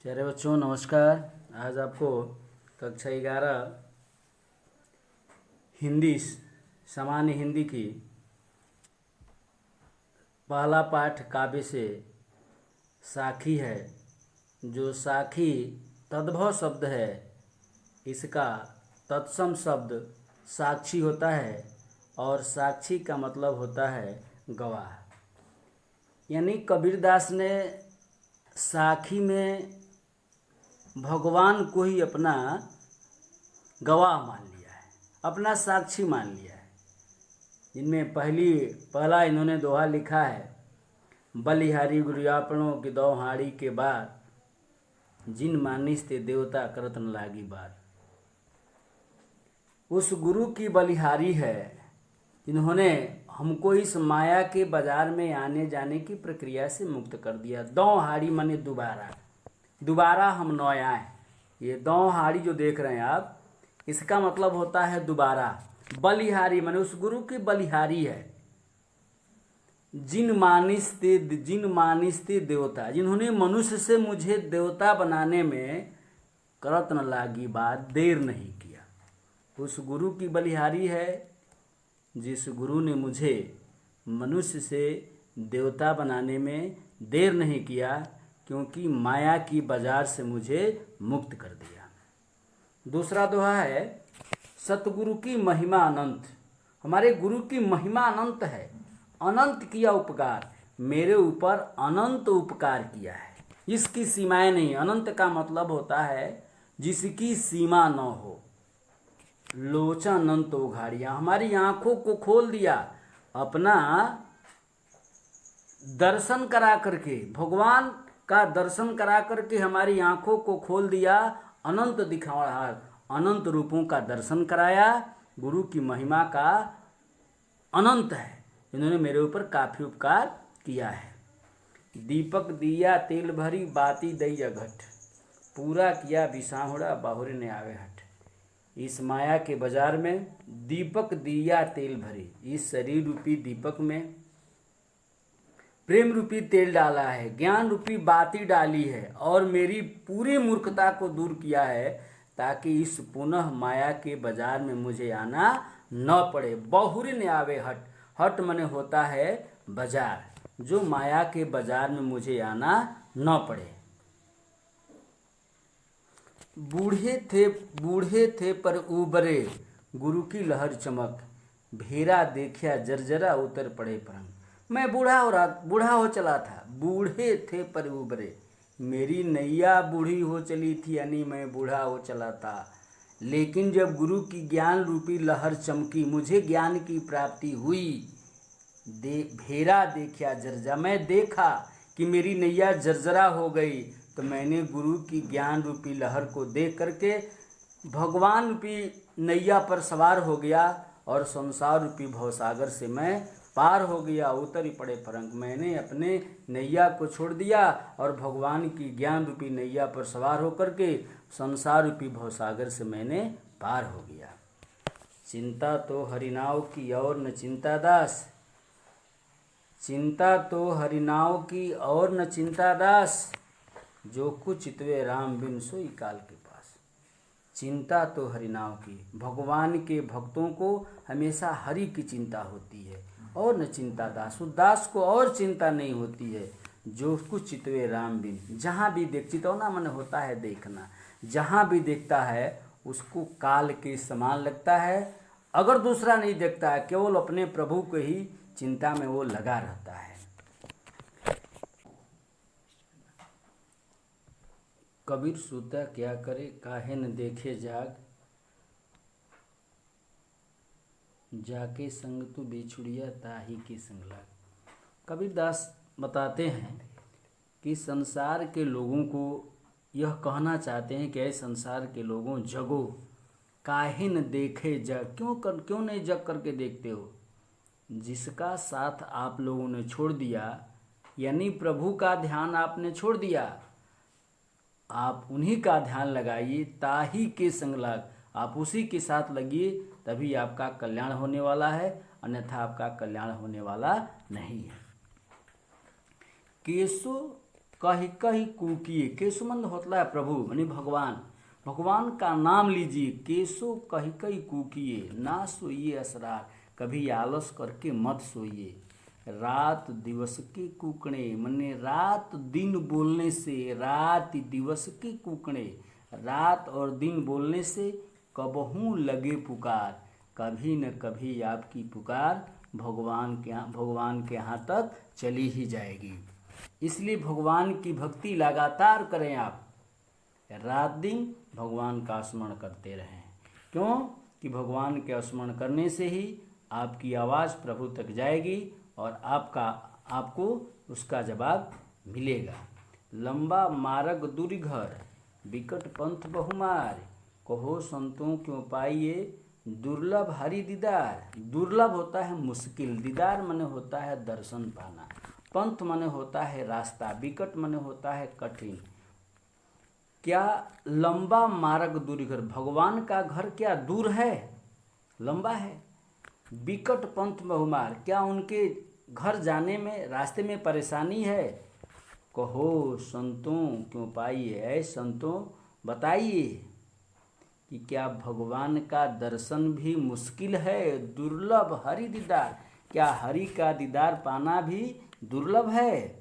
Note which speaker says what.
Speaker 1: प्यारे बच्चों नमस्कार। आज आपको कक्षा 11 हिंदी सामान्य हिंदी की पहला पाठ काव्य से साखी है। जो साखी तद्भव शब्द है, इसका तत्सम शब्द साक्षी होता है और साक्षी का मतलब होता है गवाह। यानी कबीरदास ने साखी में भगवान को ही अपना गवाह मान लिया है, अपना साक्षी मान लिया है। इनमें पहला इन्होंने दोहा लिखा है, बलिहारी गुरुयापणों की दो हाड़ी के बाद, जिन मानिस ते देवता करत न लागी बार। उस गुरु की बलिहारी है जिन्होंने हमको इस माया के बाजार में आने जाने की प्रक्रिया से मुक्त कर दिया। दो हाड़ी माने दोबारा हम नौ आए। ये दो हाड़ी जो देख रहे हैं आप, इसका मतलब होता है दोबारा। बलिहारी माने उस गुरु की बलिहारी है। जिन मानिस ते देवता, जिन्होंने मनुष्य से मुझे देवता बनाने में करत न लागी बात, देर नहीं किया। उस गुरु की बलिहारी है जिस गुरु ने मुझे मनुष्य से देवता बनाने में देर नहीं किया, क्योंकि माया की बाजार से मुझे मुक्त कर दिया। दूसरा दोहा है, सतगुरु की महिमा अनंत। हमारे गुरु की महिमा अनंत है। अनंत किया उपकार, मेरे ऊपर अनंत उपकार किया है, इसकी सीमाएं नहीं। अनंत का मतलब होता है जिसकी सीमा न हो। लोचा अनंत उघाड़िया, हमारी आंखों को खोल दिया, अपना दर्शन करा करके, भगवान का दर्शन करा करके हमारी आंखों को खोल दिया। अनंत दिखावनहार, अनंत रूपों का दर्शन कराया। गुरु की महिमा का अनंत है, इन्होंने मेरे ऊपर काफी उपकार किया है। दीपक दिया तेल भरी, बाती दई अघट, पूरा किया बिसाहुड़ा, बाहुरे ने आवे हट। इस माया के बाजार में दीपक दिया तेल भरी, इस शरीर रूपी दीपक में प्रेम रूपी तेल डाला है, ज्ञान रूपी बाती डाली है और मेरी पूरी मूर्खता को दूर किया है, ताकि इस पुनः माया के बाजार में मुझे आना न पड़े। बहुरी ने आवे हट, हट मने होता है बाजार, जो माया के बाजार में मुझे आना न पड़े। बूढ़े थे पर उबरे, गुरु की लहर चमक, भेरा देखिया जर्जरा उतर पड़े परंग। मैं बूढ़ा हो चला था, बूढ़े थे पर उबरे, मेरी नैया बूढ़ी हो चली थी, यानी मैं बूढ़ा हो चला था। लेकिन जब गुरु की ज्ञान रूपी लहर चमकी, मुझे ज्ञान की प्राप्ति हुई, भेरा देखिया जर्जरा, मैं देखा कि मेरी नैया जर्जरा हो गई, तो मैंने गुरु की ज्ञान रूपी लहर को देख करके भगवान रूपी नैया पर सवार हो गया और संसार रूपी भवसागर से मैं पार हो गया। उतर ही पड़े परंग, मैंने अपने नैया को छोड़ दिया और भगवान की ज्ञान रूपी नैया पर सवार होकर के संसार रूपी भवसागर से मैंने पार हो गया। चिंता तो हरिनाव की और न चिंता दास, चिंता तो हरिनाव की और न चिंता दास, जो कुछ चितवे राम बिन सोई काल के पास। चिंता तो हरिनाव की, भगवान के भक्तों को हमेशा हरि की चिंता होती है और न चिंता दास, दास को और चिंता नहीं होती है। जो कुछ चितवे राम बिन, जहाँ भी देख, चितौना मन होता है देखना, जहाँ भी देखता है उसको काल के समान लगता है। अगर दूसरा नहीं देखता है, केवल अपने प्रभु को ही चिंता में वो लगा रहता है। कबीर सूता क्या करे, काहे न देखे जाग, जाके संग तू बिछुड़िया ताही के संग लाग। कबीरदास बताते हैं कि संसार के लोगों को यह कहना चाहते हैं कि ऐ संसार के लोगों, जगो, काहे न देखे जग, क्यों नहीं जग करके देखते हो। जिसका साथ आप लोगों ने छोड़ दिया, यानी प्रभु का ध्यान आपने छोड़ दिया, आप उन्हीं का ध्यान लगाइए। ताही के संग लाग, आप उसी के साथ लगिए, तभी आपका कल्याण होने वाला है, अन्यथा आपका कल्याण होने वाला नहीं है। केशो कही कही कूकिए। केशुमंद होतला है प्रभु यानी भगवान, भगवान का नाम लीजिए। केशो कही कही कूकिए, ना सोइए असरार, कभी आलस करके मत सोइए। रात दिवस के कूकणे, मने रात दिन बोलने से, रात दिवस के कूकणे, रात और दिन बोलने से कबहू लगे पुकार, कभी न कभी आपकी पुकार भगवान के यहाँ तक चली ही जाएगी। इसलिए भगवान की भक्ति लगातार करें आप, रात दिन भगवान का स्मरण करते रहें। क्यों कि भगवान के स्मरण करने से ही आपकी आवाज़ प्रभु तक जाएगी और आपको उसका जवाब मिलेगा। लंबा मार्ग दुर्घर, विकट पंथ बहुमार, कहो संतों क्यों पाइए, दुर्लभ हरि दीदार। दुर्लभ होता है मुश्किल, दीदार माने होता है दर्शन पाना, पंथ माने होता है रास्ता, विकट माने होता है कठिन। क्या लंबा मार्ग दूर, भगवान का घर क्या दूर है? लंबा है। विकट पंथ बहुमार, क्या उनके घर जाने में रास्ते में परेशानी है? कहो संतों क्यों पाइए, ऐ संतों बताइए कि क्या भगवान का दर्शन भी मुश्किल है? दुर्लभ हरि दीदार, क्या हरि का दीदार पाना भी दुर्लभ है?